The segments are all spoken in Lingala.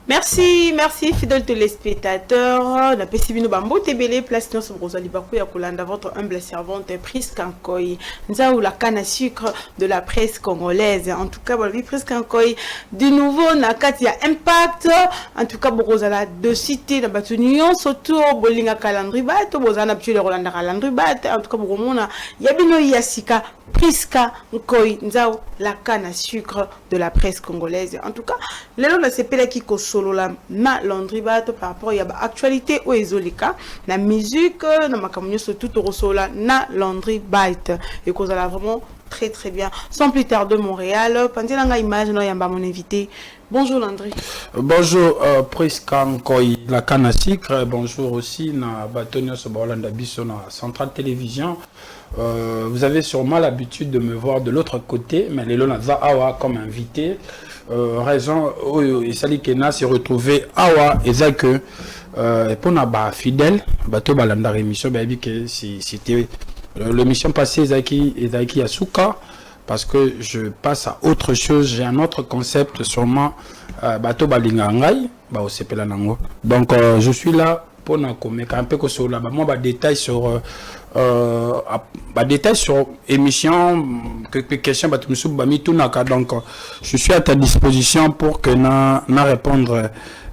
Merci, merci fidèles téléspectateurs. La Pessibino Bambo Tébélé, place dans ce gros alibakou ya Kolanda, votre humble servante Prisca Nkoy. Nzaou la canne à sucre de la presse congolaise. En tout cas, voilà, Prisca Nkoy. De nouveau, Nakati a impact. En tout cas, Borozala de cité, la Batunion, surtout Bolinga Kalandribat, Bozana Ptule Rolanda Kalandribat. En tout cas, Boromona, Yabino Yasika, Prisca Nkoy. Nzaou la canne à sucre de la presse congolaise. En tout cas, l'élo na sepela qui solo la na laundry bat par rapport à l'actualité ou ezolika la musique na makamunyo surtout rosola na laundry bat et cause là vraiment très très bien sans plus tarder Montréal pendant image no yamba mon invité. Bonjour Landry. Bonjour Prisca Nkoy la canne à sucre. Bonjour aussi na Batonio Sobolanda Biso na Centrale Télévision. Vous avez sûrement l'habitude de me voir de l'autre côté, mais les Lonaza Awa comme invité. Raison et Sali Kena s'est retrouvé Awa et ça que pour na fidèle bateau balanda émission baby que c'était l'émission passée Zaki Yasuka parce que je passe à autre chose, j'ai un autre concept sûrement bateau balinga ngai ba osepela nango. Donc je suis là pour na komeka un peu ko sur là moi détail sur détails sur émission que question donc je suis à ta disposition pour que na répondre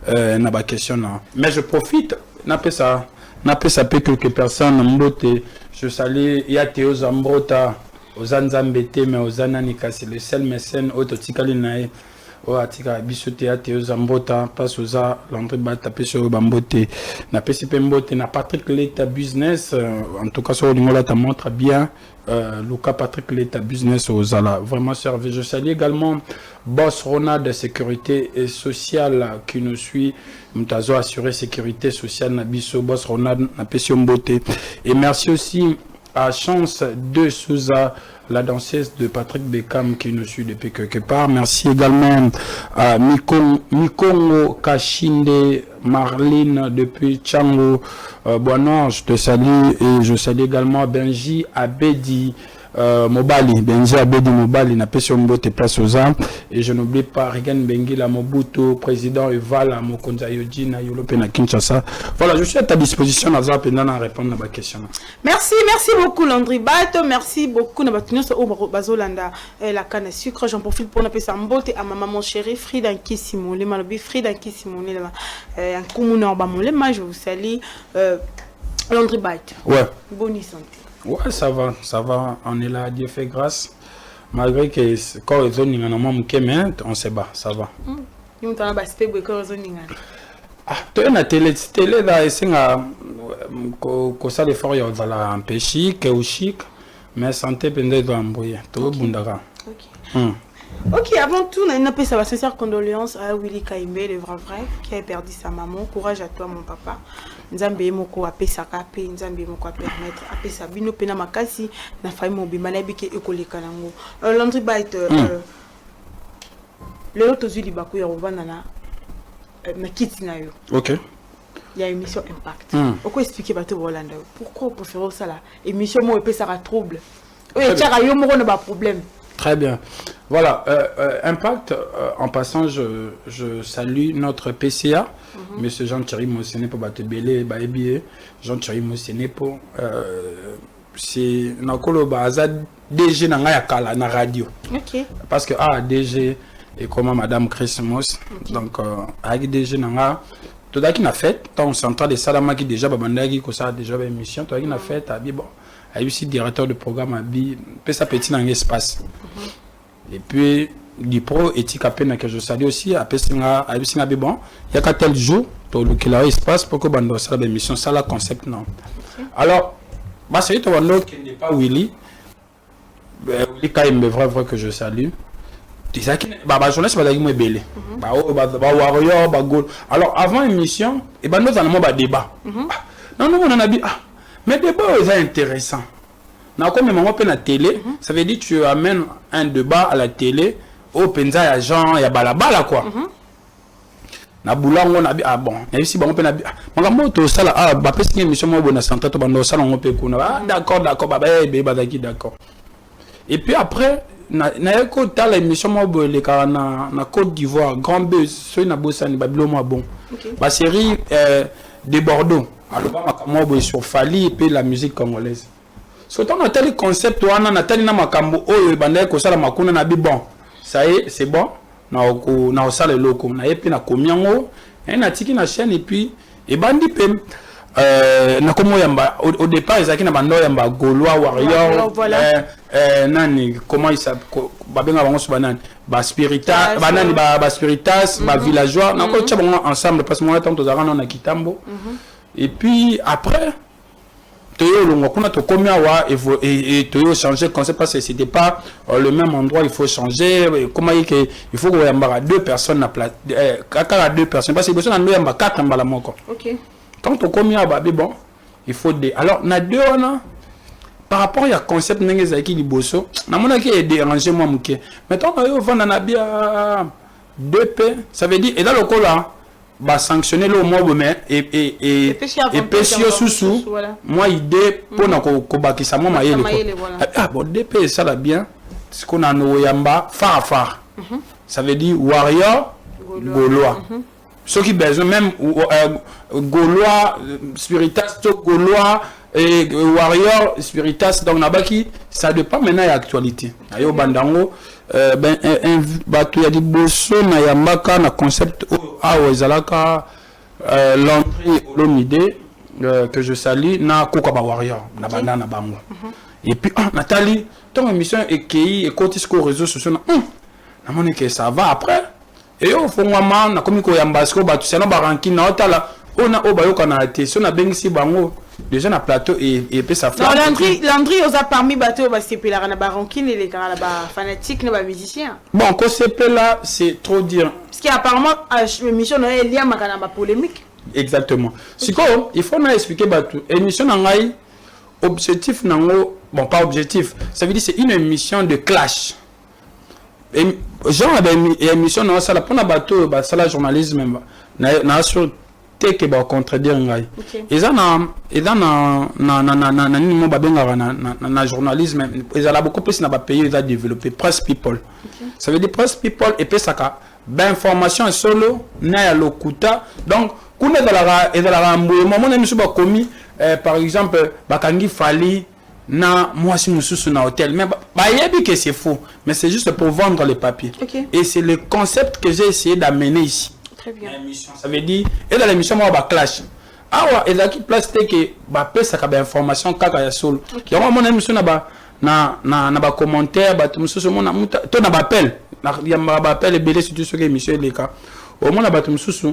na ba question là. Mais je profite n'a pas ça peut quelques personnes mbote je salue ya Théo Zambrota aux Anzambete mais aux Ananika c'est le seul mécène autotikali nae o atika bisote ya Théo Zambota passe aux l'entrée batapé sur Bambote na PCP Mbote na Patrick Leta Business en tout cas sur l'ingola ta montre bien Luca Patrick Leta Business aux ala vraiment servi. Je salue également Boss Ronald de sécurité et sociale qui nous suit mutazo assurer sécurité sociale na biso Boss Ronald na PCP Mbote et merci aussi à Chance de Souza, la danseuse de Patrick Beckham qui nous suit depuis quelque part. Merci également à Mikongo Kashinde Marlene depuis Tchango. Bonjour, je te salue et je salue également Benji Abedi Mobali. Benji Abedi Mobali n'a pas sur Mbote place aux armes. Et je n'oublie pas Regan Bengila Mobutu, président Evala Mokonza Yoji na Yolope na Kinshasa. Voilà, je suis à ta disposition à répondre à ma question. Merci beaucoup Landry Bat, merci beaucoup na batunyo so bazolanda la canne à sucre. J'en profite pour appeler ça Mbote à ma maman chérie Frida Nkisimo, les malobi Frida Nkisimo un communard ba mon lema, je vous salue Landry Bat. Ouais. Bonne santé. Ouais, ça va, on est là, Dieu fait grâce. Malgré que quand les zones on se bat, ça va. Ah, tu as télé là, et c'est que ça les forts il va un peu chic ou chic, mais santé pendant de embrouiller, tout bundara. Ok, avant tout, on a sa sincère condoléance à Willy Kaimbe, le vrai, qui a perdu sa maman. Courage à toi, mon papa. Nzambe moko apé sakape, Nzambe moko a permettre apé sa bino pena makasi na faille mo bimana bike ekoleka nango. Landry Bite le autre zuli baku ya rovana na kiti na yo. OK. Il y a une émission Impact. Pourquoi expliquer bateau Rolanda? Pourquoi on préfère ça là? Émission mo epé ça trouble. Oui, tiara yo moko na ba problème. Très bien. Voilà, Impact, en passant, je salue notre PCA, Monsieur Jean-Thierry Mossené pour Batebele, Baébie, Jean-Thierry Mossené pour. C'est Nakolo Baza DG Nangayakala na radio. Ok. Parce que DG et comment Madame Chris Moss, donc avec DG Nanga, tout ça qui n'a fait, tant central de Salama qui déjà Babandagi, qui a déjà une émission, tout ça qui n'a fait, bon. Il y a aussi directeur de programme à Bi, peut ça petit dans l'espace. Et puis, du pro éthique à peine que je salue aussi, à Pessinga, bon, il y a qu'à tel jour, tout le qu'il a espace pour que Bando ça la mission, ça la concept non. Alors, bah c'est toi qui n'est pas Willy, Willy Kaimbe vrai que je salue. C'est ça qui, bah journée c'est pas d'ailleurs belé. Bah goal. Alors avant émission, et ben nous allons avoir débat. Non on en a dit mais débat c'est intéressant. Comme on peut la télé, ça veut dire que tu amènes un débat à la télé, au penza ya Jean, ya balabala quoi. Na bulango na bon, et si bon peut na mon moto ça là bah parce que émission moi bonne santé to bando ça on peut kuna d'accord bah d'accord. Et puis après na ko ta l'émission mo boye ka na Côte d'Ivoire Grand B so na bosani babilo mo bon ba série de Bordeaux alors ma boye sur Fali et puis la musique congolaise so tant na tel concept wana na tali na makambo oyo banda ko sala makuna na bi bon ça y est c'est bon na sala loko na yepi na komiango et na tiki na chaîne et puis et bandi pe na komo yamba au départ ils akina bando yamba Gaulois Warrior nani comment il s'appelle babenga bango so banani ba spiritas banani ba spiritas ba villageois na ko tchabongo ensemble parce que moi tant tozara na kitambo et puis après toyo longo kuna to komia wa et toyo changer concept parce que c'était pas le même endroit il faut changer comment il faut que yamba deux personnes na place kaka deux personnes parce que besoin na yamba quatre mbala moko OK quand on commet bon il faut des alors na deux on par rapport à concept n'engeza qui liboso na mona qui est dérangé moi muke maintenant on vend na bia 2p ça veut dire et dans le cas là ba sanctionner le mot mais et pécio sous moi idée pour na ko bakisa moi mayele ah bon 2p ça là bien ce qu'on a no yamba far ça veut dire warrior Gaulois ceux qui besoin même Gaulois spiritas Gaulois et warrior spiritas donc nabaki ça dépend maintenant de l'actualité ayo bandango ben batu ya di bosso na yambaka na concept awo ezalaka l'entrée olomide que je salue na koka ba warrior na banda na bango et puis Nathalie ton émission et qui et côté sur réseaux sociaux na moni que ça va après et au fond moi na komi ko yambasko ba tu sais na baranki na otala ona obayoka na te so na bengisi bango déjà na plateau et puis ça fait Landry aux a parmi bateau ba CP la na baranki les gars là fanatique na ba musicien bon ko CP là c'est trop dire parce qu'apparemment émission na lien makana ba polémique exactement siko il faut na expliquer bateau émission na ngai objectif nango bon pas objectif ça veut dire c'est une émission de clash et genre émission na ça la pour na bateau ba ça la journalisme na sur que ba contredire ngai eza na nini mo babenga na journalisme ezala beaucoup plus na ba pays eza développer press people ça veut dire press people et pesaka ba information solo na ya lokuta donc kuna ezala mboye moment na ba komi par exemple bakangi Fali na mwasi mususu na hôtel mais bayebi que c'est faux mais c'est juste pour vendre les papiers et c'est le concept que j'ai essayé d'amener ici. Très bien. Ça veut dire et dans l'émission moi ba clash awa et là qui place que ba pesa ka ba information kaka ya solo donc mon émission na ba commentaire ba tout mususu mon to na ba appel na ya ba appel belé surtout sur émission les cas au moins na ba tout mususu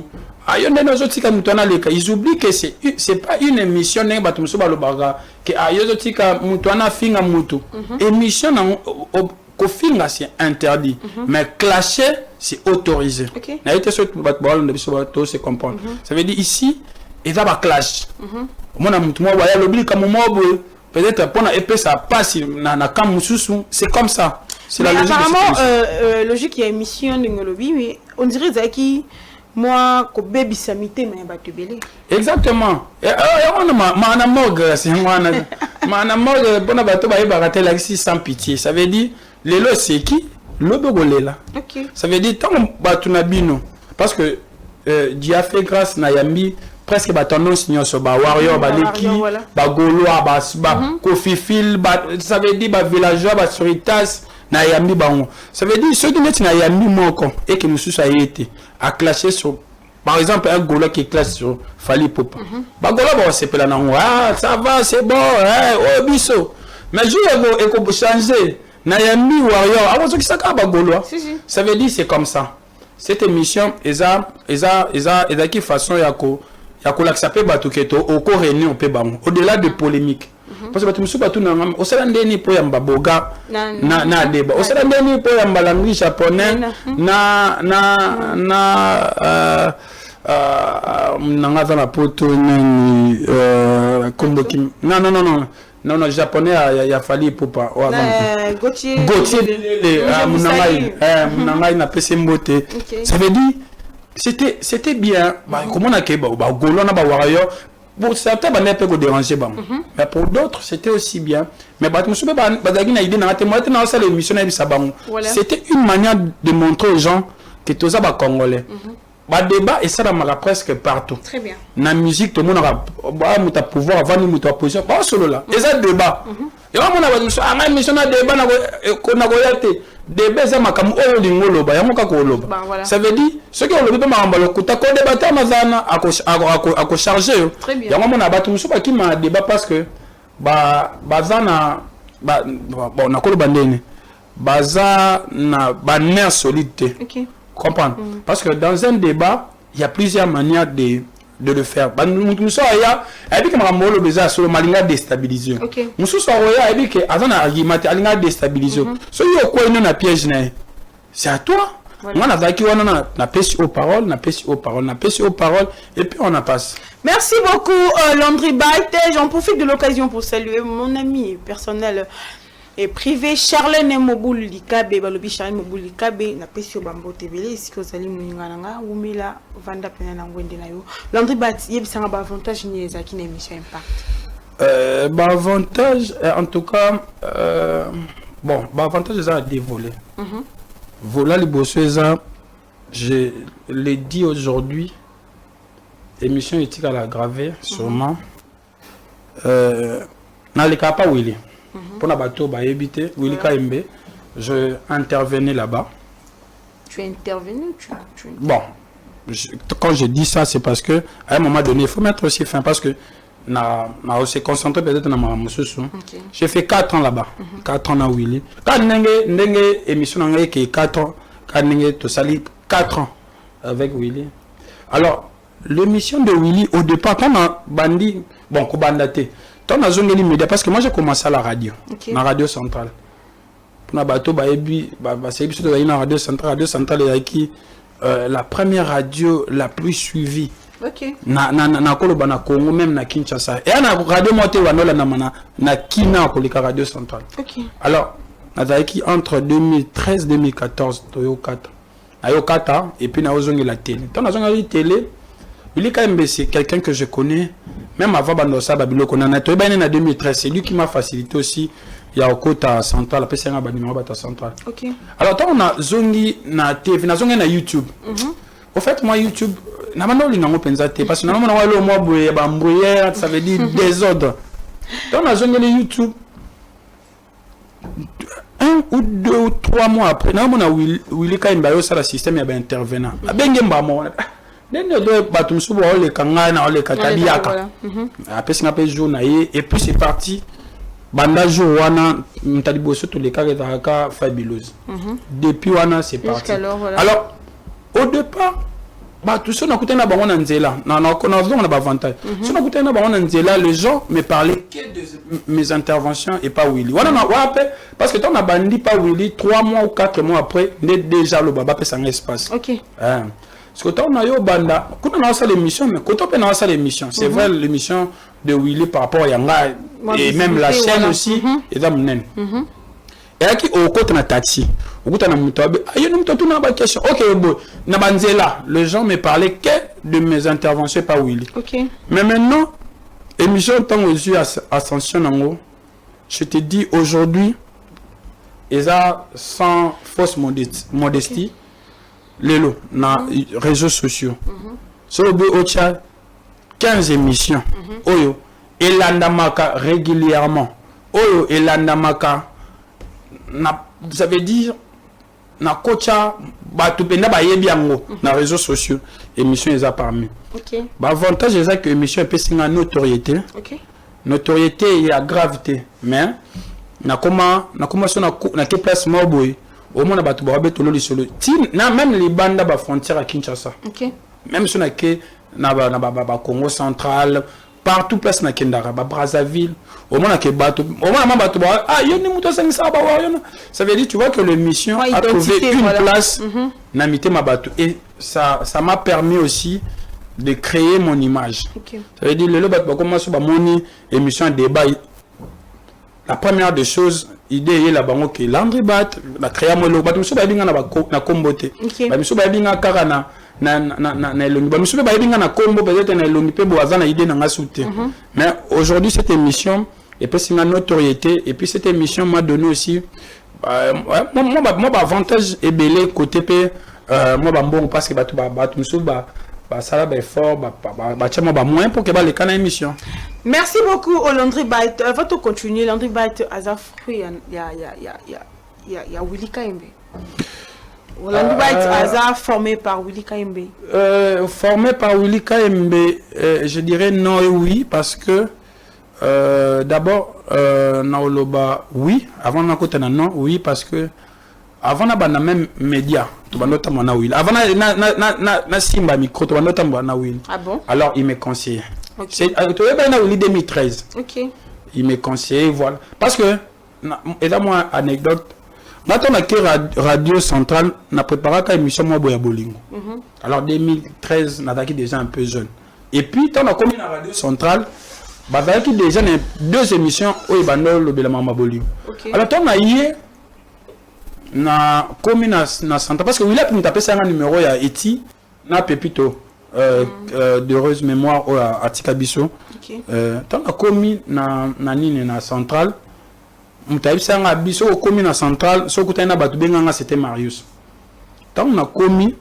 ayo ndeno zotika mutana leka ils oublient que c'est pas une émission ne ba tout mususu ba lo baga que ayo zotika mutana finga mutu émission na kofinga c'est interdit mais clasher c'est autorisé na été sur batball de biso to se comprendre ça veut dire ici il va ba clash mona mutu mo ya lobili comme mobo peut-être pour na épée ça passe na kam mususu c'est comme ça c'est la logique apparemment logique il y a émission de ngolobi mais on dirait zaki moi ko baby samité mais ba tebele exactement et on ma morgue c'est ma morgue bona bato ba yeba rater l'axi sans pitié ça veut dire les lots c'est qui l'obogolela ça veut dire tant batu na bino parce que Dieu a fait grâce na yambi presque ba tendance nyonso ba warrior ba leki ba Gaulois ba kofifil ça veut dire ba villageois ba soritas na yambi bango ça veut dire ceux qui net na yambi moko et que mususu a été à clasher sur par exemple un Gaulois qui classe sur Fali Poupa ba Gaulois ba sepela na ah ça va c'est bon oh biso mais je et ko changer na yambi warrior avant que ça ba Gaulois ça veut dire c'est comme ça cette émission eza qui façon ya ko l'accepter batu keto au ko réunion pe bango au-delà de polémique parce que batu musu batu na au sala ndeni po yamba boga na débat au sala ndeni po yamba langue japonais na nanga na poto ni kombo kim non japonais ya Fali Poupa Gauthier munangai na pese mbote ça veut dire c'était bien bah comment on a que ba Gaulois na ba warrior pour certains, ça peut déranger. Mais pour d'autres, c'était aussi bien. Mais c'était une manière de montrer aux gens que tout ça va congolais. Le débat et ça dans presque partout. Très bien. La musique, tout le monde a pouvoir avant de nous position. Pas solo là. Et ça débat. Et on a dit ah mission na débat na koyate. Débat ça makamu o lingolo ba yamuka ko loba. Ça veut dire ce que on le peut mamba le kuta ko débattre mazana ako charger. Très bien. Ya mona batu muso ba ki ma débat parce que bazana bon na ko bandene. Baza na nerf solide. OK. Comprendre. Parce que dans un débat, il y a plusieurs manières de le faire. Nous sommes là, et puis que Mamolo Beza sur le malinga déstabilisé. Nous sommes là, et puis que avant d'argumenter, malinga déstabilisé. Ce qui est quoi, il y a piège. C'est à toi. Moi, on a pêché aux paroles, on a pêché aux paroles, on a pêché aux paroles, et puis on a passé. Merci beaucoup, Landry Baite. J'en profite de l'occasion pour saluer mon ami personnel. Et privé Charlène Moboul Likabe balobi Charlène Moboul Likabe na pesio bambo tebele isiko zali muningana umila vanda pena na ngwende na yo Landry Bat yebisanga ba avantage ni ezaki na émission Impact ba avantage en tout cas bon ba avantage ça à dévoiler voilà les bosses je l'ai dit aujourd'hui émission éthique à la graver sûrement na le cas pas où il est. Pour la bateau, Willy KMB, je intervenais là-bas. Tu es intervenu Bon, quand je dis ça, c'est parce que à un moment donné, il faut mettre aussi fin parce que on s'est concentré peut-être dans ma moussous. J'ai fait 4 ans là-bas, 4 ans à Willy. Quand n'enge émission qui est 4 ans, quand n'enge to sali 4 ans avec Willy. Alors, l'émission de Willy au départ, quand on a bandit, bon, kobandaté. Parce que moi j'ai commencé à la radio, la radio centrale. Pour la bateau, c'est la radio centrale qui la première radio la plus suivie. Na Congo même na Kinshasa. Et na radio moté wanola na Kina kolika radio centrale. Alors, entre 2013 et 2014 Toyo 4. Ayo 4 et puis na ozongi la télé. Tant na la télé, il est quand même c'est quelqu'un que je connais. Même avant Bandosa Babilo qu'on a trouvé en 2013, c'est lui qui m'a facilité aussi. Il y a au côté central, après c'est un numéro bata central. Alors quand on a zongi na TV, na zongi na YouTube. Au fait moi YouTube, na mano li nango penzate parce que na mano walo mo boye ba mbouyer, ça veut dire désordre. Quand on a zongi na YouTube 1 ou 2 ou 3 mois après, na mona Willy Kaimba yo ça le système ya ba intervenant. Abenge mbamo. Et puis c'est parti. Depuis Wana c'est parti. Alors au départ, tout ça n'a coûté na bango nzela. Les gens me parlaient que de mes interventions et pas Willy. Parce que quand on a bandit pas Willy 3 mois ou 4 mois après, déjà le baba peut s'en espace. Parce que quand on a eu Banda, quand on a fait l'émission, mais quand on a fait l'émission, c'est vrai l'émission de Willy par rapport à Yanga et même la chaîne aussi, et là mon et là qui au côté na taxi, au côté na mutobe, ayo nous tout na ba question. OK bon, na banzela, les gens me parlaient que de mes interventions par Willy. Mais maintenant émission tant aux yeux ascension nango, je te dis aujourd'hui et ça sans fausse modestie. Lelo na réseaux sociaux sur le 15 émissions oyo elandamaka régulièrement oyo elandamaka na ça veut dire na kocha batu penda ba yebi yango na réseaux sociaux émission eza parmi ba avantage eza que émission peut singa notoriété notoriété et la gravité mais na comment na que place moboy au moins batu ba betolo lisolo na même les bandes ba frontière à Kinshasa même si on a que na Congo central partout place na Kendara ba Brazzaville au moins que batu au moins batu ba yoni muto sangisa ba wa ça veut dire tu vois que l'émission a trouvé une place na mité ma batu et ça m'a permis aussi de créer mon image ça veut dire le batu ba commence ba moni émission débat. La première des choses, l'idée est la banque que Landry Bat, la créa molo, bat muso ba binga na kombote. Ba muso ba binga karana na elongi ba musupe ba yebinga na kombo peut-être na elongi pe bo azana idée na ngasute. Mais aujourd'hui cette émission et puis c'est une notoriété et puis cette émission m'a donné aussi moi avantage et belé côté pe moi bon parce que ba musupe ba ça là fort ba tchama ba moins pour que ba les kana émission. Merci beaucoup au Landry Byte. Va-t-on continuer Landry Byte azafri ya Willy Kaimbe. Landry Byte Aza formé par Willy Kaimbe. Formé par Willy Kaimbe, je dirais non et oui parce que d'abord naoloba oui avant na kota na non oui parce que avant na bana même média to banota mona Willy avant na simba micro to banota mona Willy. Ah bon? Alors il me conseillait. Okay. C'est to na Willy 2013. OK. Il me conseillait voilà parce que et là moi anecdote maintenant na radio centrale n'a préparé une émission moi boya bolingo. Alors 2013 n'a été déjà un peu jeune. Et puis quand on a commis la radio centrale bah qui déjà deux émissions où bando le belama mabolingo. Alors on a hier na commis na centrale parce que il a pu me taper ça un numéro ya Eti na Pepito d'heureuse mémoire à Tikabiso. Tant a commis na nini na centrale mutaïb sanga biso au commis na centrale so kutana batu benganga c'était Marius. Tant on a commis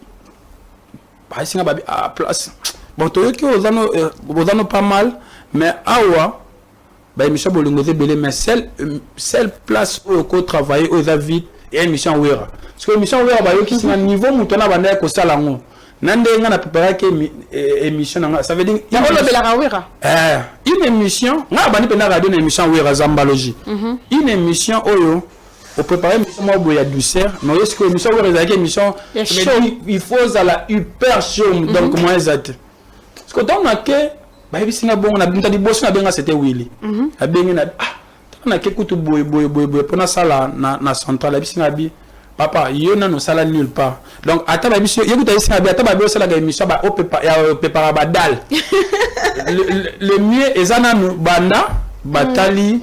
ba singa ba à place bon to yoki ozano pas mal mais awa ba émission bolingo belé mais celle place où ko travailler aux vite et émission wera parce que émission wera ba yoki singa niveau mutona banda ko sala ngo nande nga na préparer que émission ça veut dire ya olo bela wera une émission nga bani pena radio na émission wera zambalogie une émission oyo au préparer émission moi boya douceur non est-ce que émission wera za émission il faut ça la hyper chaud donc moi exact parce que donc na que ba bisinga bon na binta di boss na benga c'était Willy a benga na na ke kutu boy pona sala na centrale bisinga bi papa yo na no sala nulle part donc ata ba biso yo kuta bisinga bi ata ba bo sala ga émission ba prépara ba dal le mieux ezana no banda batali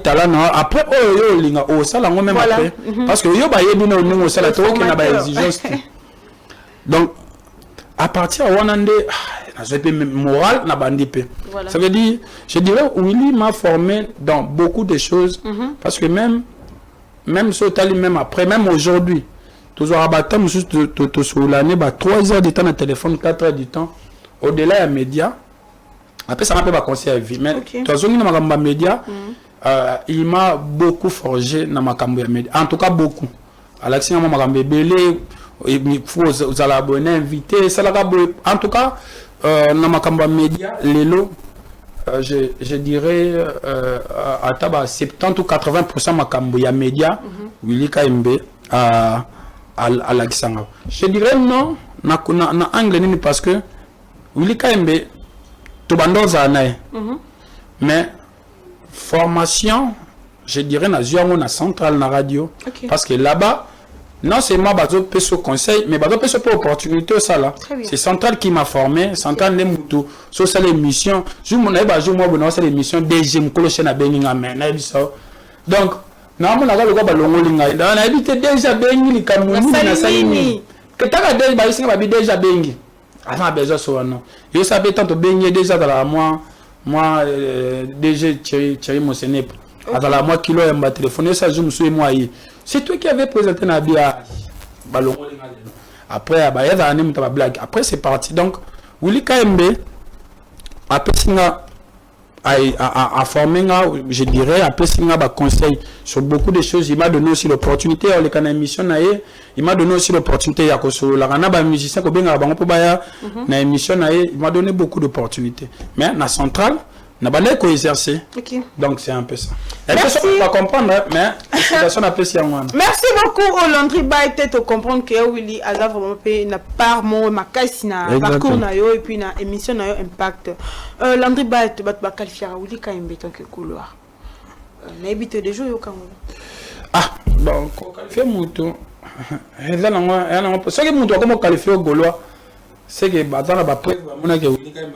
talana après yo linga o sala ngo même après parce que yo ba yebi no ngo sala to ke na ba exigence donc à partir de Wanande, j'ai moral na bandipe. Ça veut dire, je dirais, Willy m'a formé dans beaucoup de choses parce que même sur même après, même aujourd'hui, toujours à Batam, juste sur l'année, 3 heures de temps de téléphone, 4 heures du temps, au-delà des médias. Après, ça m'a pas conseillé à vie. Mais dans ma média, il m'a beaucoup forgé dans ma média. En tout cas, beaucoup. Alexis m'a belé. Il faut aux abonnés invités en tout cas dans ma campagne média lelo je dirais à taba 70 ou 80% ma campagne média Willy Kaimbe à l'Alexandre je dirais non na anglais parce que Willy Kaimbe to bando zanae mais formation je dirais na zuango na centrale na radio parce que là-bas non seulement bazo peso conseil mais bazo peso pour opportunité ça là c'est central qui m'a formé central les mutu so ça l'émission je mon ba je moi bon ça l'émission deuxième coloche na benga mais na biso donc na mon aga le ba longo linga na habité déjà bengi li kamuni na salini que taka déjà ba isinga ba déjà bengi avant besoin so non yo savais tant bengi déjà dans la moi déjà Thierry Mosenepo à la moi kilo m'a téléphoné ça je me suis moi c'est toi qui avais présenté Nabia ballon après après c'est parti donc Willy Kaimbe après singa a formé je dirais après singa ba conseil sur beaucoup de choses il m'a donné aussi l'opportunité les canaux émission naé il m'a donné aussi l'opportunité ya ko solo la kana ba musicien ko benga bango po baya na émission naé il m'a donné beaucoup d'opportunités mais na centrale n'a pas l'air exercer. Donc c'est un peu ça. Merci. On va comprendre, mais merci beaucoup au Landry Byte de comprendre que Willy a vraiment fait na part mon ma na parcours na yo et puis na émission na yo impact. Landry Byte ba qualifier Willy Kaimbe tant que couloir. Na habité des jours yo quand bon qualifier muto. Ce que muto comment qualifier au Gaulois c'est que bazana ba preuve mona que Willy Kaimbe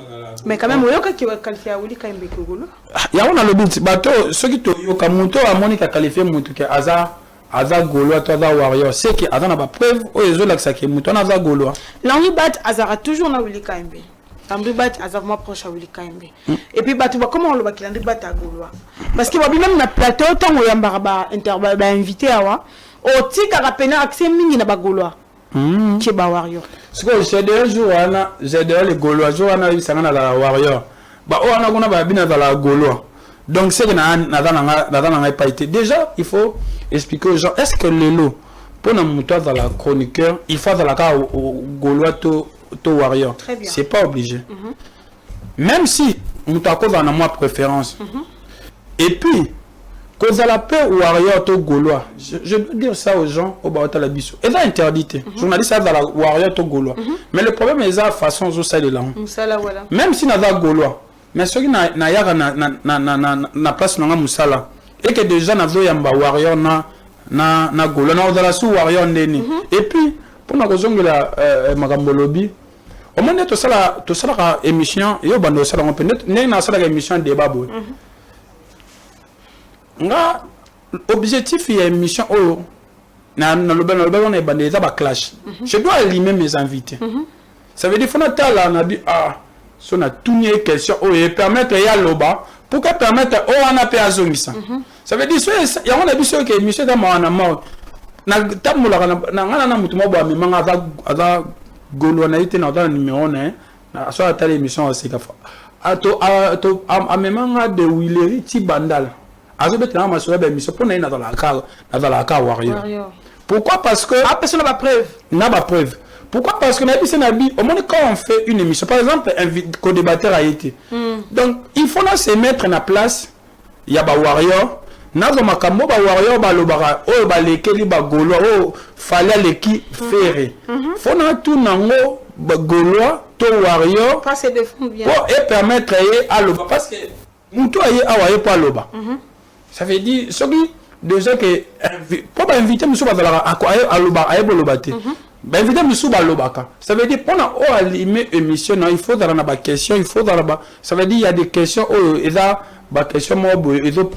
mais quand même yoka qui va qualifier Willy Kaimbe Kogolo ya on a le but bato ce qui to yoka muto a monika qualifier muto que aza aza Gaulois to aza warrior c'est que aza na ba preuve o ezo lakisa ke muto na aza Gaulois. Landry Bat azara toujours na Willy Kaembe. Landry Bat azara vraiment proche à Willy Kaembe. Et puis batu ba comment on le ba ki Landry Bat a Gaulois. Parce que ba même na plateau tant o yamba ba invité awa o tika rapena accès mingi na ba Gaulois. Qui ba warrior. Ce que j'ai des jours ana j'ai des les Gaulois jours ana bisanga na la warrior. Ba o ana kuna ba bina la Gaulois. Donc c'est que n'a pas été. Déjà, il faut expliquer aux gens, est-ce que le lot, pour nous montrer dans la chroniqueur, il faut dans la cas au Gaulois to warrior. C'est pas obligé. Même si nous avons dans moi préférence. Et puis, quand vous avez la paix au warrior to Gaulois, je dois dire ça aux gens au Baota la Bissou. Et là, interdité. Journaliste dans la warrior to Gaulois. Mais le problème est la façon dont ça est là. Même si nous avons Gaulois. Mais ceux qui na place na musala et que déjà na zo yamba warrior na Gaulois na odala sous warrior ndeni et puis pour na kozongela makambo lobi au moins to sala émission yo bando sala on peut na sala émission débat boy nga objectif ya émission o na lobelo on est bandé za ba clash je dois aligner mes invités ça veut dire faut na tala na bi so na toutes question et permettre ya loba pour que permettre on a pas azongisa ça veut dire il y a on a vu ce que monsieur dans na mort na tamula na ngana na mutu mabo amemanga aza Gaulois na ite na numéro 1 na so ata l'émission aussi kafa ato amemanga de Willery ti bandal azo betena ma so ba émission pour na dans la car warrior. Pourquoi? Parce que personne n'a pas preuve. N'a pas preuve. Pourquoi? Parce que au moins quand on fait une émission, par exemple, un co-débatteur a été. Donc, il faut là se mettre en place. Il y a des warriors. Nazo makambo ba warrior ba lobara o ba lekeli ba Gaulois o fallait l'équipe ferré. Faut na tout nango ba Gaulois to warrior. Pas se défendre bien. Pour et permettre à loba parce que muto aye awaye pas loba. Ça veut dire ce qui déjà que pour pas inviter monsieur ba à loba aye bolobate. Ben évidemment sous balobaka ça veut dire pendant on allumer émission il faut dans la question il faut dans la ça veut dire il y a des questions et là ba question moi ils ont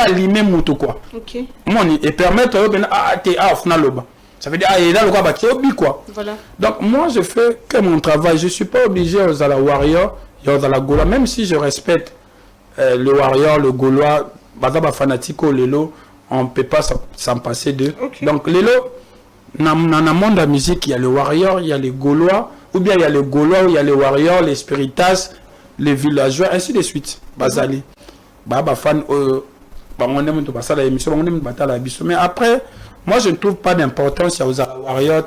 allumer muto quoi OK mon et permettre ben na loba ça veut dire et là le quoi ba quoi voilà donc moi je fais que mon travail je suis pas obligé aux la warrior et aux la Gaulois même si je respecte le warrior le Gaulois ba fanatico lelo on peut pas s'en passer d'eux donc lelo dans le monde de la musique, il y a le warrior, il y a les Gaulois, ou bien il y a les Gaulois, il y a les warriors, les spiritas, les villageois, ainsi de suite. Bazali. Fan, on aime tout ça, l'émission, on aime la biso. Mais après, moi je ne trouve pas d'importance aux warriors,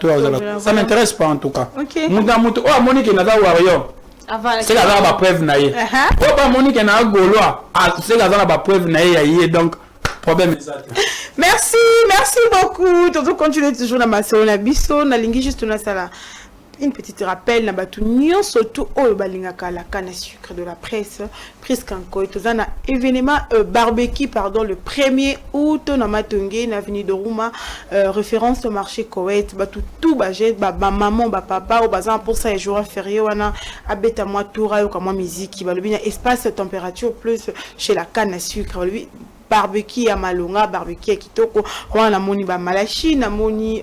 ça ne m'intéresse pas en tout cas. Oh, Monique est un warrior. C'est la preuve naïe. Oh, Monique est un Gaulois. C'est la preuve naïe, donc. Merci beaucoup. Tout continue toujours dans ma salon na biso na lingi juste na sala. Une petite rappel na batu nyon surtout au balingaka la canne à sucre de la presse presque encore tozana événement barbecue le 1er août na Matongé na avenue de Rouma référence au marché Koweït batu tout bajet ba maman ba papa au bazan pour ça et jour férié wana abeta moi toura comme musique ba le bien espace température plus chez la canne à sucre lui barbecue à Malonga, barbecue à Kitoko, on a moni ba Malachi, na moni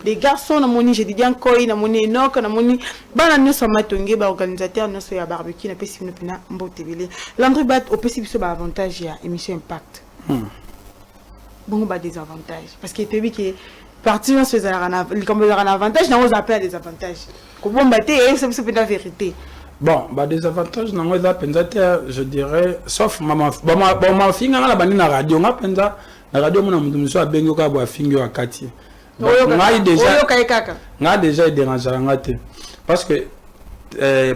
des garçons, na moni j'ai dit bien koi, na moni Enoch, na moni bana nous sommes Matongé, ba organisateur nous sommes à barbecue, na pesi pina mbote belé. Landry Bat au pesi biso ba avantage ya émission impact. Bon ba des avantages parce que pays qui parti dans ce comme un avantage, na on appelle des avantages. Comment bater c'est la vérité. Bon, bah des avantages dans les appendices, je dirais, sauf maman, ma fille na la bande na radio, na radio mon amour so abengo ka bo fingo akati. Nga déjà dérangé ngate parce que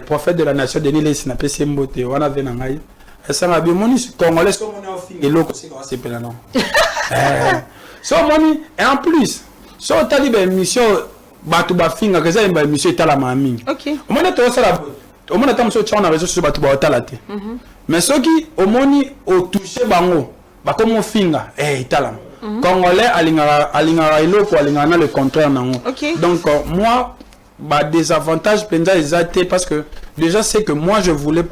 prophète de la nation Denis Les na pesi mbote wana vena ngai. Esa ngabi moni congolais so moni ofingo eloko c'est pela non. So moni et en plus, so tali ba émission batu ba finga que ça ba émission tala mami. OK. On m'a dit ça la au moins attends sur les réseaux sociaux batu ba talate mais ceux qui au moins au toucher bango ba comme finga itala congolais alinga eloko alinga na le contraire nango donc moi bah des avantages penza exacté parce que déjà c'est que moi je voulais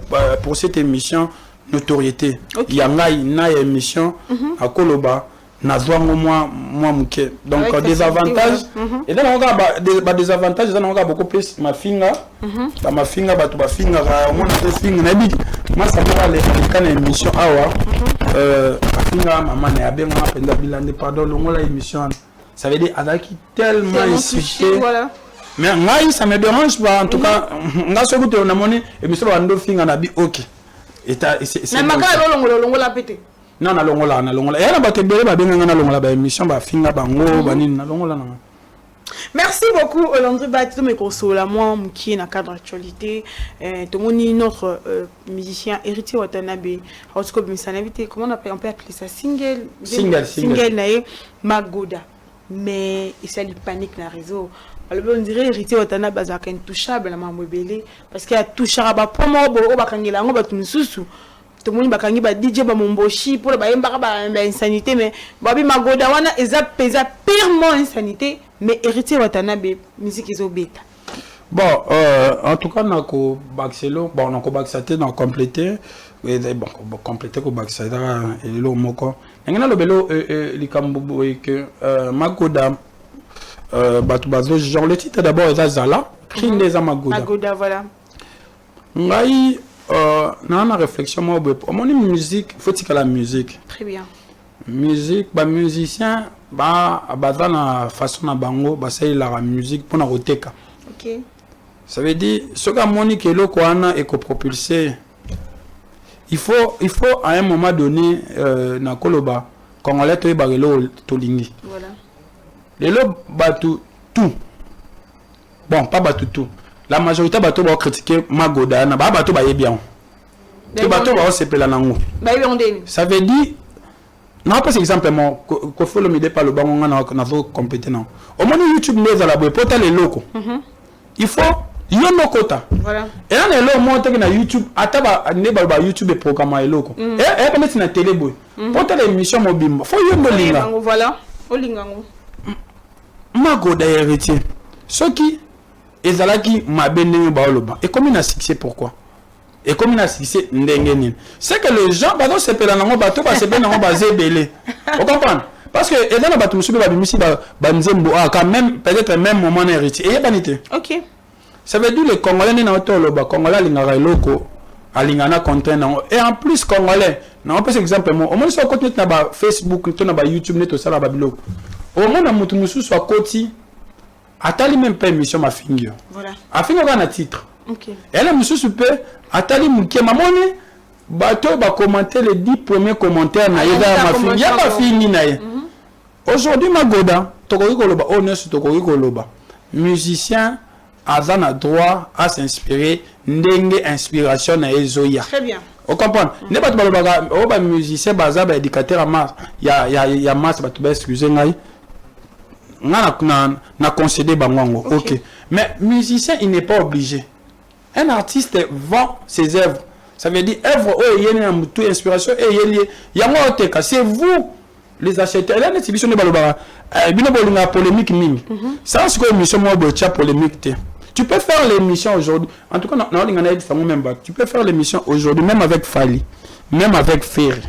pour cette émission notoriété yanga na émission à Koloba nazwango moi muke donc avec des avantages et dans on des avantages on a beaucoup plus ma finga dans ma finga ba to ba finga ka on a finga na bi moi ça va les kana émission awa finga maman na bien on appelle bilande pardon longola émission ça veut dire adaki tellement insisté voilà mais ngai ça me dérange pas en tout cas nga so kuto na moni émission ba ndo finga na bi OK et c'est mais makala longola pété non na longola et na bato bele ba benga na longola ba émission ba finga bango ba nini na longola na. Merci beaucoup Olandri Batito me consola moi qui na cadre actualité tout moni notre musicien héritier Watanabe Hotsko Misanavité comment on peut appeler ça single nae Magoda mais il s'est panique na réseau alors on dirait héritier Watanabe bazaka intouchable na mamobele parce qu'il a touché ba promo bo bakangela ngo batu misusu tout le monde bakangi ba DJ ba momboshi pour ba yemba ba insanité mais babi Magoda wana eza purement insanité mais héritier Watanabe musique iso beta bon en tout cas nako baxelo bon nako baxaté dans compléter et bon compléter ko baxada et lo moko ngena lobelo likambo que Magoda batu bazo genre le titre d'abord eza Zala prix des Magoda voilà ngai na réflexion moi mon musique faut-il que la musique très bien musique ba musicien ba na façon na bango ba c'est la musique pour na roteka OK ça veut dire ce que monique eloko ana éco-propulsé il faut à un moment donné na koloba congolais to barelo tolingi voilà lelo batu tout bon pas batu tout la majorité bato ba critiquer Magoda na ba bato ba yebian te bato ba sepela nango ba yondeni ça veut dire non pas exemple moi ko faut le mide pas le bango na faut compéter non au moins YouTube les ala boy portal les locaux il faut yono kota voilà et on est là monter na YouTube ataba ne ba YouTube programme les locaux et pas mettre na télé boy portal émission mobimba faut yono linga voilà olingango Magoda héritier ce qui ezalaki mabende baoloba et comme il a succès pourquoi et comme il a succès ndengeni c'est que les gens bato sepela nango bato ba sepela nango bazebele vous comprenez parce que ezana bato musubi ba bimisi ba nzembo quand même peut-être même moment héritier et banité OK ça veut dire les congolais na otoloba congolais lingara eloko alingana content nango et en plus congolais na pas exemple moi au moins sur côté na ba Facebook to na ba YouTube neto sala ba biloko au moins na mutu mususu a koti atali même pas émission ma fingio voilà afinga na titre OK et là monsieur super atali mukie mamoni bato ba commenter les 10 premiers commentaires na yeda ma fingio ya ma fini na ye aujourd'hui Magoda tokoki koloba honnête tokoki koloba musicien azana droit à s'inspirer ndenge inspiration na ezoya très bien on comprend ne bato balobaka o ba musicien baza ba éducateur à masse ya masse bato ba excuser ngai na concédé bango OK mais musicien il n'est pas obligé un artiste vend ses œuvres ça veut dire œuvre o yene na mutu inspiration et yeli yango oteka c'est vous les acheteurs là n'exhibition de balobara bino bolinga polémique mingi ça c'est quoi émission moi bo tia polémique te tu peux faire l'émission aujourd'hui en tout cas na linga na dit même pas tu peux faire l'émission aujourd'hui même avec Fali même avec Ferry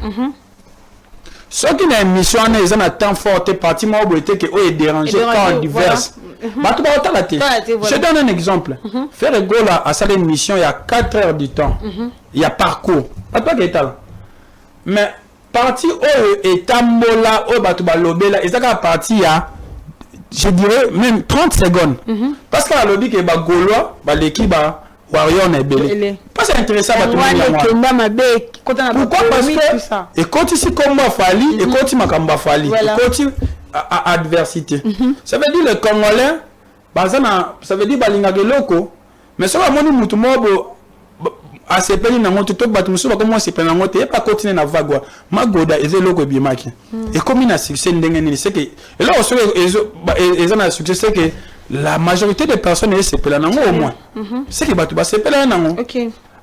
ce qui est une émission ils ont un temps fort t'es parti moi où était que est dérangé quand divers je donne un exemple faire Gola à sa émission il y a 4 heures du temps il y a parcours pas toi qui est là mais parti et tambola au batuba lobela et ça parti à je dirais même 30 secondes parce que la lobby que ba Gaulois ba l'équipe ba Warrior na belé pas c'est intéressant ba tout le monde pourquoi parce que et quand ici comme Fali et quand makamba Fali et quand adversité ça veut dire le Congolais bazana ça veut dire balinga geloko mais ça va moni mutu mobo a sepeli na ngoto to batu musuba comme moi sepeli na ngoto et pas continuer na vague Magoda ezeloko biemaki et comme il a succès ndengeni c'est que et là on se ils ont un succès c'est que la majorité des personnes est sepeli na ngo au moins c'est que batu ba sepeli na ngo OK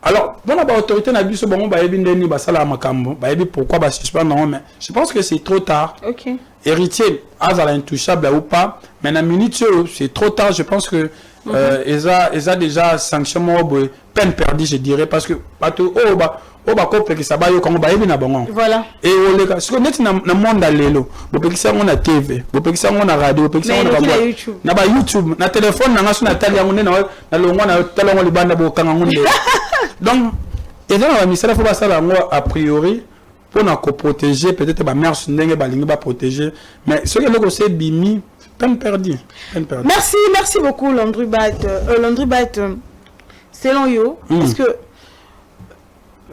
alors bon la autorité na biso bon ba yebi ndeni ba sala makambo ba yebi pourquoi ba suspendre non mais je pense que c'est trop tard OK héritier azala intouchable ou pas mais na minute c'est trop tard je pense que ils ont déjà sanction peine perdue, je dirais, parce que voilà. Et parce que net na monde lelo bopekisa ngo na TV bopekisa ngo na radio bopekisa ngo na YouTube na ba YouTube na téléphone na ngaso na tali yango na longwa na talongo libanda bokanga ngunde. Donc et dans la misala faut ba sala ngo a priori pour na ko protéger peut-être ba mère ndenge ba lingi ba protéger, mais ce que le c'est bimi peine perdue. Merci beaucoup Landry Bat. Landry Bat, selon yo, parce que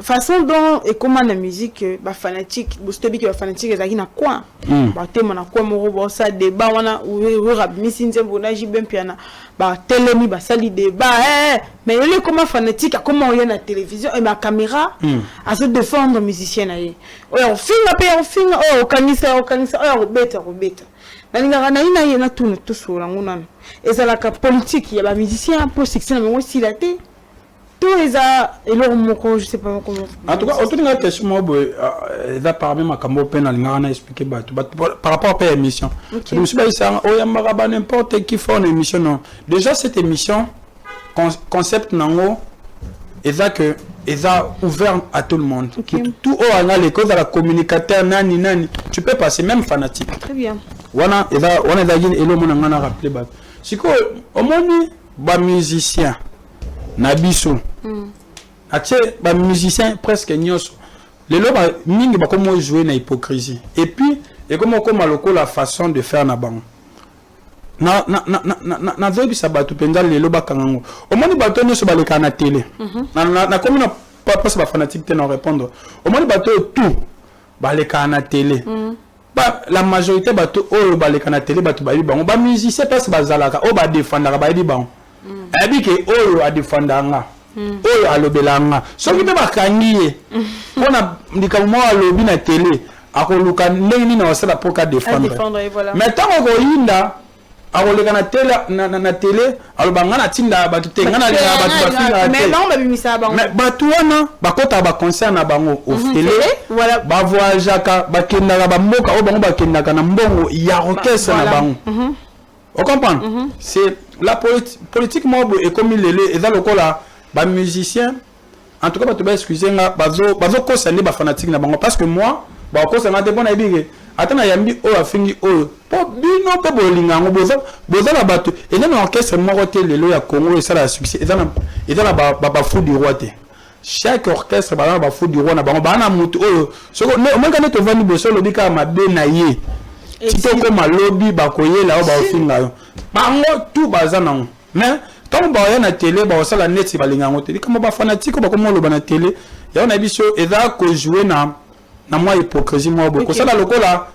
façon dont et comment la musique ba fanatique bostobi que fanatique ezaki na quoi ba tema na quoi mo bo ça débat wana ou rap misinze bona jibem piana ba telemi ba sali débat mais il est comment fanatique comment on y a la télévision et ma caméra à se défendre musicien na ye on finga on kanisa on beta nalinga na ina ye na tuna tout sur la ngona et ça la politique il y a ba musicien pour section mais aussi la té et là, je sais pas comment. En tout cas, autour de la question, ça parmi ma cambo peine à expliquer par rapport à l'émission. Je me suis dit ça, n'importe qui fait une émission non. Déjà cette émission concept nango est ouvert à tout le monde. Tout au à l'école de la communicateur nani tu peux passer même fanatique. Très bien. Voilà, on a dit et le monde a rappelé bah. C'est quoi au moins ba musicien Nabiso. Atie ba musicien presque nyoso. Les loba mingi ba comment jouer na hypocrisie. Et puis et comment la façon de faire na bango. Na vebi sabatu penza les loba kango. Au moins bato nyoso ba le kana télé. Na comme na pas ba fanatique te na répondre. Au moins bato tout ba le kana télé. Ba la majorité bato o ba le kana télé bato ba bango ba musicien passe ba zalaka o ba défendre ba di bango. Abike oyo a défendanga oyo alobelanga soki te bakangi ye pona ndikamu alobi na télé akoluka ndenge nini wasala pour ka défendre mais tango ko yinda akoleka na télé na télé alobanga na tinda batu te ngana le batu bafinga mais non babimisa bango mais batu wana bakota ba concert na bango au télé voilà ba voyageaka bakendaka ba mboka o bango bakendaka na mbongo ya orchestre na bango. On comprend? C'est la politique mob et comme il est dans le cas là, les musiciens, en tout cas, tu vas excuser, bazo cause ba fanatique na bango parce que moi, ba cause na débon na bigé. Attends na yambi o afingi o. Po bino pe bolinga ngo boza na bato. Et dans l'orchestre moroté lelo ya Congo et ça la succès. Et dans la ba fou du roi té. Chaque orchestre ba fou du roi na bango ba na mutu o. So no mo kana to vandi boso lobika mabe na ye. Si tu comme à lobby, bakoye là, ba ofinga yo. Bango tout bazana. Mais tant ba ya na télé, ba osala net si balinga ngote. Comme ba fanatique ba comme loba na télé, ya na biso eza ko jouer na moi hypocrisie moi beaucoup. Ça la lokola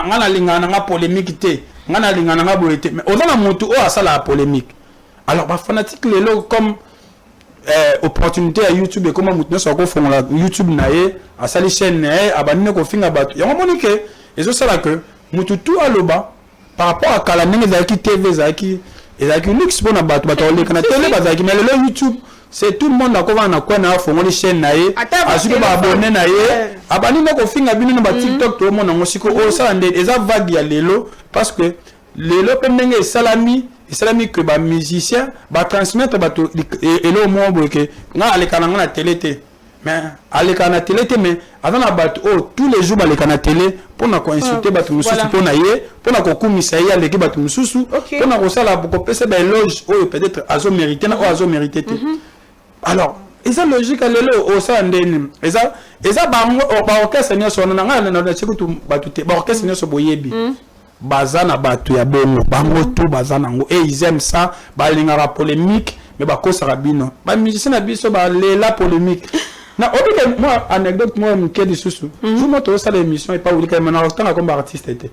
ngana linga na polémique té. Ngana linga na boyete. Mais ozana mutu o asala polémique. Alors ba fanatique lelo comme opportunité à YouTube et comment mutu so ko fonga YouTube na ye, asali chaîne na ye, abanine ko finga batu. Ya monique ezo sala que mututu aloba par rapport à Kalaneng Zaki TV Zaki et Zaki luxe pour na batu le kana télé bazaki mais le YouTube c'est tout le monde akova na kwa na fongo ni chaîne na ye asuko ba abonné na ye abani na ko finga bino na TikTok to mo na ngosiko o ça ndé eza vague ya lelo parce que lelo pendenge salami que ba musicien ba transmettre bato et le mo boke nga ale kana na télé té mais ale kana télé té mais avant la bato tous les jours ale kana télé pour na ko insulter bato mususu pour na ye pour na ko kumisa ye ale ke bato mususu pour na ko sala beaucoup pesa ba éloge o peut-être azo mérité na o azo mérité té. Alors eza logique lelo o ça ndeni eza bango ba orchestre nyoso na ngana na chikutu bato te ba orchestre nyoso boyebi bazana bato ya bongo bango tout bazana ngo et ils aiment ça balinga la polémique mais ba kosa rabino ba musicien na biso ba la polémique na obi moi anecdote moi mkedi susu vous moto ça l'émission et pas vous dire maintenant tant comme artiste était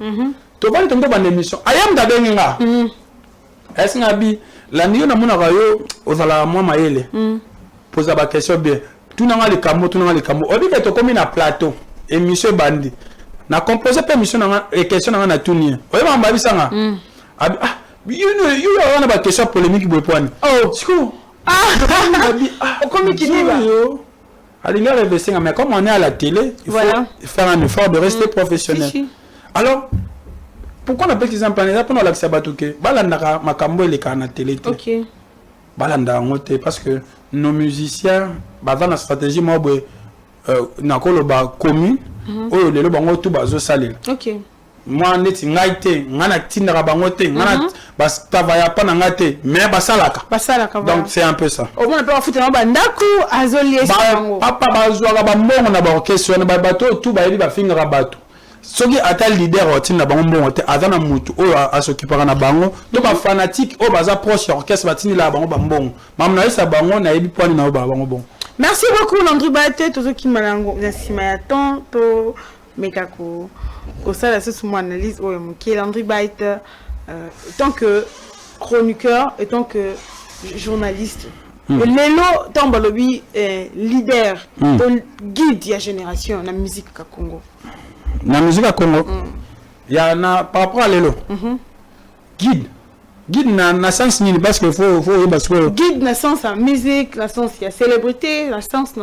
to bali tombe ba émission ayam da benga est-ce ngabi la niyo na mona rayo ozala moi maele poser ba question bien tout na les camo obi que to comme na plateau émission bandi na composer pas émission na question na tunia oyo mamba bisanga you on a question polémique boy point oh siko comme qui dit alinga revesinga mais comme on est à la télé il faut faire un effort de rester professionnel. Alors pourquoi on appelle ces emplois pour l'accès à batouké balanda makambo ele kana télé OK balanda ngote parce que nos musiciens dans la stratégie moi na koloba commune oyo lelo bango tout bazo salir. OK. Moi neti ngaite ngana tindaka bango te ngana bas travailler pas na ngate mais basalaka. Basalaka. Donc c'est un peu ça. Au moins on peut foutre na bandako azolier bango. Papa bazwa ba mbongo na ba orchestre na ba bato tout ba yeli ba finga bato. Soki ata leader otina bango mbongo te azana mutu oyo asokipaka na bango to ba fanatique oyo baza proche orchestre batini la bango ba mbongo. Mamna isa bango na yebi pwani na ba bango bon. Merci beaucoup Landry Bate to qui malango na sima ya temps to mekako ko sala ce mon analyse oyo muki Landry Bate tant que chroniqueur et tant que journaliste lelo tamba lobi leader guide ya génération na musique ka Congo. Na musique à Congo ya na par rapport à lelo guide na sens ni parce que faut parce que guide na sens en musique na sens ya célébrité na sens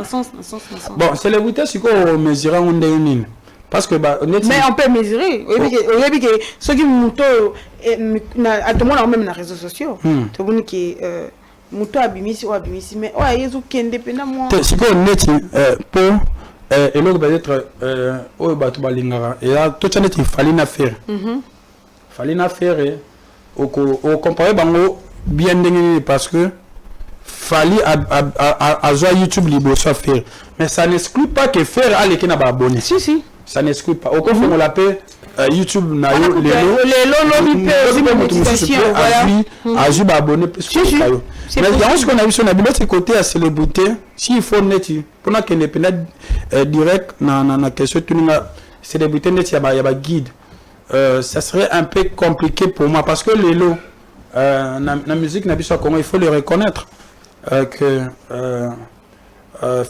bon célébrité c'est quoi mesurer on est une parce que bah mais on peut mesurer oui que ceux qui muto na atomona même na réseaux sociaux to boni ki muto abimisi mais ouais yezu kende pena moi c'est quoi net pour et l'autre peut-être au batu balingara et là tout ça net il fallait na faire au comparer bango bien dengue parce que fallait à YouTube libre ça faire mais ça n'exclut pas que faire aller qui n'a pas abonné si ça n'exclut pas au contraire on l'appelle YouTube na yo les abonné plus mais dans ce qu'on a vu sur l'autre côté à célébrité s'il faut net pendant que les pénal direct na question tuninga célébrité net ya ba guide ça serait un peu compliqué pour moi parce que lelo la musique na biso Congo il faut le reconnaître que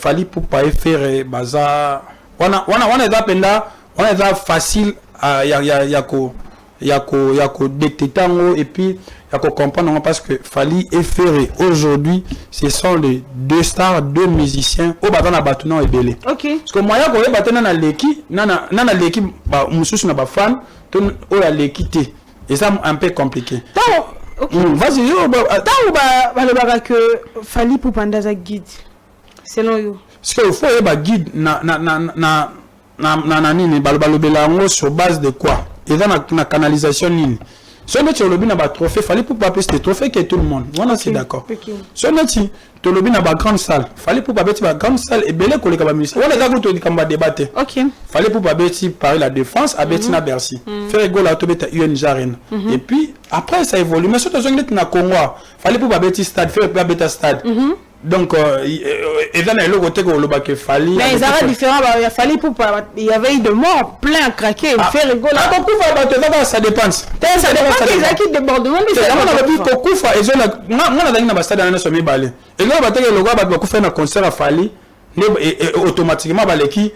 fallait pour pas faire bazar on est facile yako détecter et puis yako comprendre parce que Fally et Ferré aujourd'hui ce sont les deux stars, deux musiciens au batana batuna et belé. OK. Parce que moi yako batana na leki na leki ba mususu na ba fan ton o ya leki te et ça un peu compliqué. OK. Vas-y le baga que Fally pour pandaza guide selon you. Parce que faut ba guide na nini balobela ngo sur base de quoi et dans la canalisation nini so neti olobi na ba trophée fallait pour pas pester trophée que tout le monde on est d'accord so neti to lobi na ba grande salle fallait pour pas beti ba grande salle et belé koleka ba musicien on est d'accord to dikamba débattre OK fallait pour pas beti par la défense à beti na Bercy faire rigolo à to beta UNJ Arena et puis après ça évolue mais surtout neti na Congo fallait pour pas beti stade faire pas beta stade donc et dans le côté que le bac Fally mais ils avaient différent il fallait pour il y avait eu de morts plein craqué faire rigoler ça dépend des acquis débordement mais c'est on avait dit kokufa et je na dans na stade na somi balé et là bateke le gars ba kufa na concert à Fally et automatiquement baleki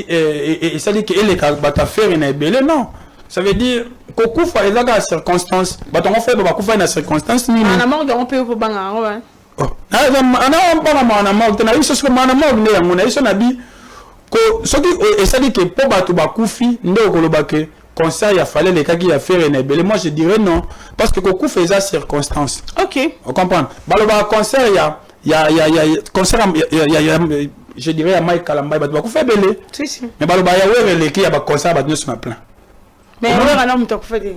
et ça dit que les bata faire une belé non ça veut dire kokufa et là circonstance batongo fait ba kufa na circonstance ni na mort on peut pour banga ouais oh ana na mort na biso ce que na mort ne yango na biso na bi ko soki et ça dit que pour batu bakufi nde okoloba ke concert ya fallait les cas qui a fait une belle moi je dirais non parce que koku faisait circonstance. OK on comprend baloba concert ya concert je dirais ya Mike Kalamba batu bakufa belé si mais baloba ya were les qui ya ba concert batu sur plein mais were na muto kufa de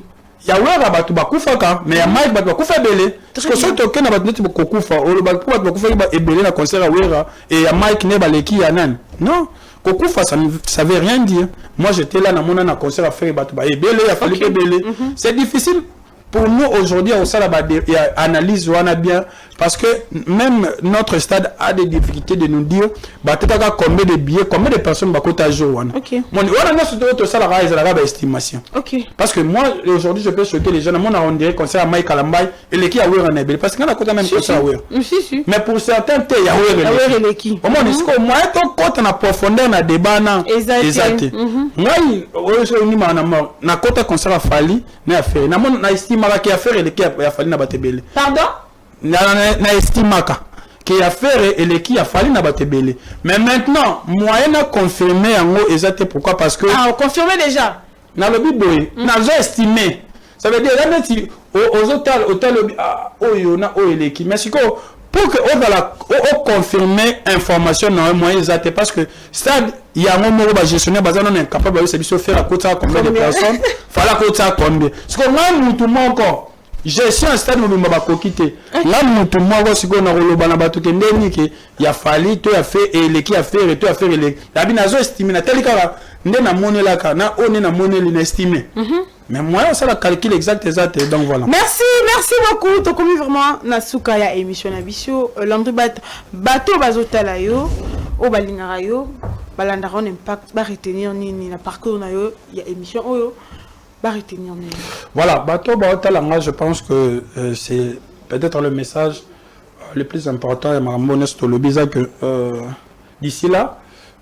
ya wera batu bakufaka mais ya Mike batu bakufa belé parce que surtout que na batu neti bakufa o batu bakufa ba ebelé na concert ya wera et ya Mike ne ba leki ya nan non kokufa ça veut rien dire moi j'étais là na mona na concert à faire batu ba ebelé ya Fally ebelé c'est difficile pour nous aujourd'hui au sala ba analyse wana bien parce que même notre stade a des difficultés de nous dire bataka combien de billets combien de personnes ba kota jour wana mon wana na surtout to sala ba ezala ba estimation parce que moi aujourd'hui je peux choquer les gens na mona on dirait concert à Mike Kalamba et les qui a wera na ebelé parce que na kota même concert à wera mais pour certains te ya wera les qui au moins est-ce moi to kota na profondeur na débat na exact moi o ni ma na kota concert à Fally na affaire na mona na estimaka ki affaire les qui a Fally na batebele pardon na estimaka qui a fait et les qui a fallu na batebele mais maintenant moyen à confirmer yango exact pourquoi parce que on confirmé déjà na le biboy na zo estimer ça veut dire là si aux hôtels oyo na oyo mais c'est quoi pour que on confirmer information dans un moyen exact parce que stade il y a un moment où gestionnaire bazan on est incapable de se faire à côté combien de personnes fallait côté combien parce que moi tout monde encore gestion stade mobimba ba kokité là tout monde aussi qu'on a roloba na bato ke ndeni ke ya fali to ya fait et l'équipe a fait et to a fait les la binazo estimé na tel cas ndena monela kana on est na monela inestimé. Mais moi, c'est la calcul exact, donc voilà. Merci beaucoup. Tu as commis vraiment Nasuka ya émission Nabisho. Landry bateau bazotala yo, o balingara yo, balandara on impact, ba retenir ni na parcours na yo, ya émission oyo, ba retenir ni. Voilà, bateau bazotala nga, je pense que c'est peut-être le message le plus important et ma moneste le bizarre que d'ici là,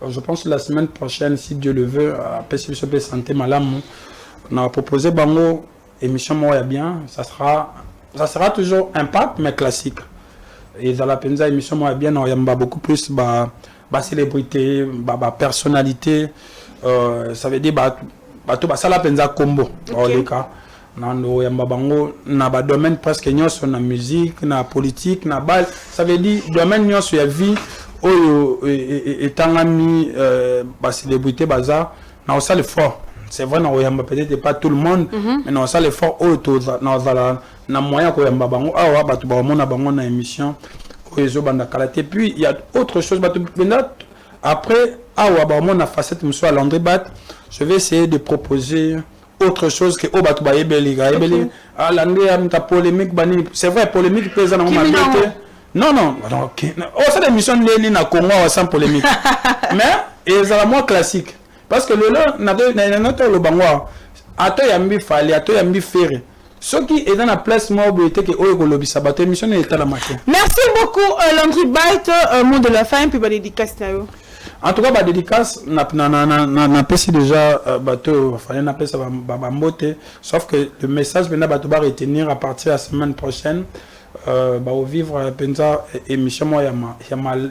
je pense que la semaine prochaine, si Dieu le veut, à PCB Santé Malam. On a proposé bango émission moi bien, ça sera toujours impact mais classique. Et dans la penza émission moi bien on y a beaucoup plus ba célébrité, ba personnalité, ça veut dire tout ça la penza combo dans les cas. Nando yamba bango na ba domaine presque nyonso na musique, na politique, na bal, ça veut dire domaine nyonso ya vie oyo etangami ba célébrité baza na ça le fort. C'est vrai, peut-être pas tout le monde, mais non, ça l'effort autour na moyen ko yamba bango awa batu ba mona bango na émission ko ezo banda kalaté. Puis il y a autre chose après awa ba mona facette monsieur Landry Bat, je vais essayer de proposer autre chose que batu ba yebeli ah Landry am ta polémique bani, c'est vrai polémique pesa na ma tête. Non ça l'émission na Congo sans polémique. Mais et ça la moins classique. Parce que le lot n'a le bangoir ato yambi fali ato yambi ferré ce qui est dans la place mobilité que oyo lobby sabato émission est à la matin. Merci beaucoup Landry Bat, mot de la fin puis ba dédicace na yo. En tout cas ba dédicace na pesi déjà bateau fallait na pesa ba mbote sauf que le message maintenant bateau va retenir à partir de la semaine prochaine ba au vivre penza émission moi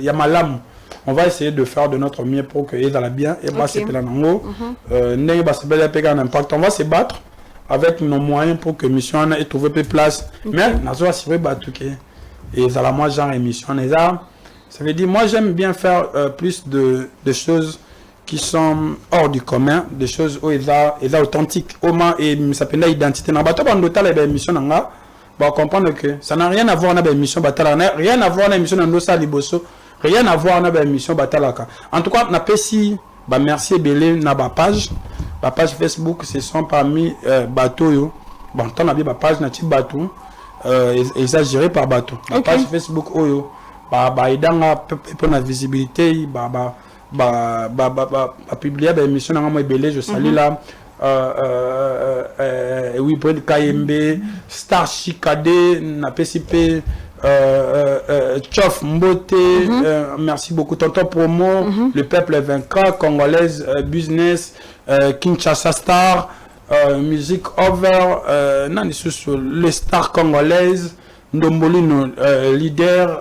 ya malam. On va essayer de faire de notre mieux pour que ça aille bien et bah c'est pelanango impact. On va se battre avec nos moyens pour que mission ait trouvé peu place. Mais nazo assurer battre et ça la moi genre émission ça veut dire moi j'aime bien faire plus de choses qui sont hors du commun, des choses où il est authentique au moins et ça s'appelle identité na bato bando tala émission nanga ba comprendre que ça n'a rien à voir avec émission batala rien à voir avec émission na nosa liboso. Rien à voir avec l'émission Batalaka. En tout cas, merci Belé na ba page Facebook, ce sont parmi bateau. Bon, tant a bien ba page na ti bateau exagéré par bateau. La page Facebook oyo idanga pour la visibilité publier ba émission na moi Belé, je salue là oui pour KMB Star Chikade na PCP Tchof Mbote, merci beaucoup. Tonton Promo, le peuple vaincra, Congolaise, Business, Kinshasa Star, Music Over, les stars congolaises, Ndombolino, leader,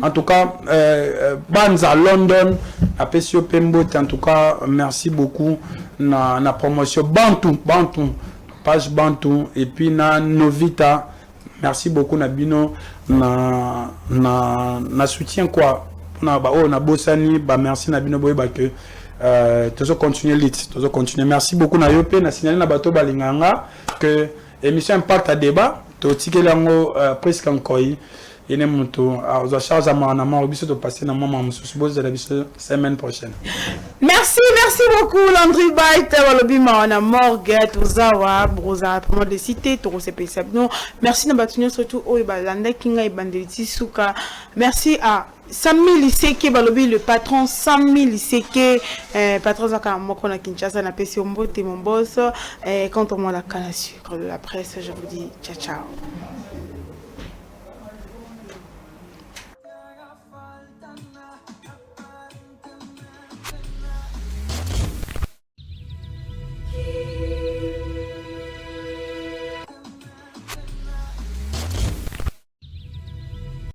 en tout cas, Banza London, Apesio Pembote, en tout cas, merci beaucoup. Na promotion Bantu, page Bantu, et puis na Novita. Merci beaucoup Nabino na soutien quoi na Bossani merci Nabino boy que toujours continuer merci beaucoup na Yopé na signaler na bato balinganga que émission impact à débat to tikelango presque encore yene muto aux charges à mon amant biso to passer na maman suppose de la semaine prochaine. Merci beaucoup Landry Bat walobi mawana morgue tozawa broza vraiment de citer to sepesa non merci na batunyo surtout oyo balanda kinga ibandeliti suka merci à Sami Liseke balobi le patron Sami Liseke patron zaka moko na Kinshasa na pesi ombote mon boss quand on la canne à sucre de la presse je vous dis ciao